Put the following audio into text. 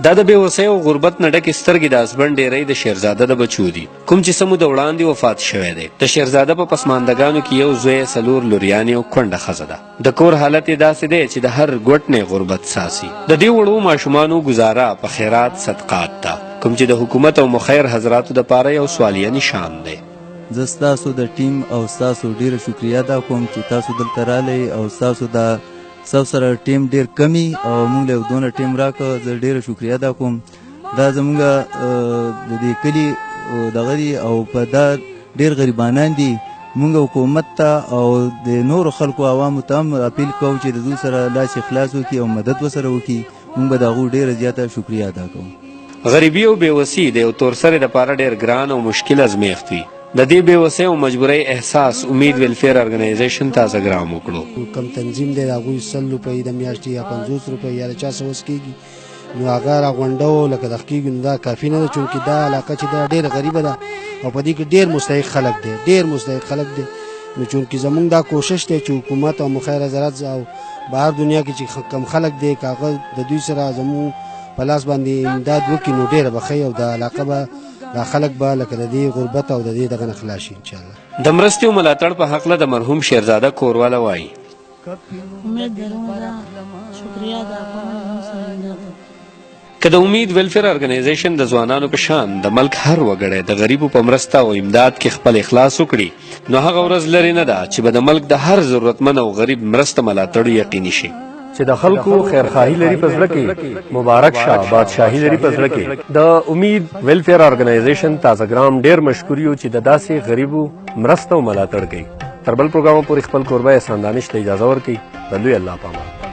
دا د بېوسۍ او غربت نه ډکې سترګې د اسبنډ ډېری د شیرزاده د بچو دي، کوم چې څه موده وړاندې وفات شوی دی. د شیرزاده په پسماندګانو کې یو زوی، 4 لوریانې او کونډه ښځه ده. د کور حالت یې داسې دی چې د هر ګوټ نه غربت ساسي. د دې وړو ماشومانو ګزاره په خیرات صدقات ده، کوم چې د حکومت او مخیر حضراتو دپاره یو سوالیه نشان دی. زه ستاسو د ټیم او ستاسو ډیره شکریا ادا کوم چې تاسو دلته رالی او ستاسو سره ټیم ډیر کمی او موږ له دونه ټیم راکړه. زه ډیره شکریا ادا کوم. دا زموږ د دې کلي دغه دي او په دا ډیر غریبانان دي. موږ حکومت ته او د نورو خلکو عوامو ته هم اپیل کوو چې د دوی سره لاس خلاص وکړي او مدد ورسره وکړي. موږ به د هغوی ډیره زیاته شکریا ادا کوو. غریبي او بېوسي د یو تورسرې دپاره ډیر ګران او مشکل ازمیښت وي. د دې بېوسۍ او مجبورۍ احساس امید ویلفئیر ارگنائزیشن تازهګرام وکړو. کم تنظیم دی د هغوی 100 روپۍ د میاشتې یا 50 روپۍ یا د چا څه وس کېږي، نو هغه راغونډو لکه دغه کېږي، نو دا کافي نه ده، چونکې دا علاقه چې دا ډېره غریبه ده او په دې کې ډېر مستحق خلک دی، ډېر مستحق خلک دی. نو چونکې زمونږ دا کوشش دی چې حکومت او مخیر حضرات او بهر دنیا کې چې کم خلک دی که هغه د دوی سره زمونږ په لاس باندې امداد وکړي نو ډېره به ښه او د علاقه به دا خلک به لکه د دې غربت او د دې دغه نه خلاص شي انشاءالله. د مرستې او ملاتړ په هکله د مرحوم شیرزاده کورواله وایي: امید لرم دا شکریا دا کوم که د امید ویلفئیر ارگنائزیشن د ځوانانو په شان د ملک هر وګړی د غریبو په مرسته او امداد کې خپل اخلاص وکړي، نو هغه ورځ لرې نه ده چې به د ملک د هر ضرورتمند او غریب مرسته ملاتړ یقیني شي. چې د خلکو خیرخواهي لري په زړه کې، مبارک شه بادشاهي لري په زړه کې. د امید ویلفئیر ارگنائزیشن تازهګرام ډیر مشکور یو چې د داسې غریبو مرسته او ملاتړ کوي. تر بل پروګرام پورې خپل کوربه احسان دانش ته اجازه ورکړئ. د لوی الله پامان.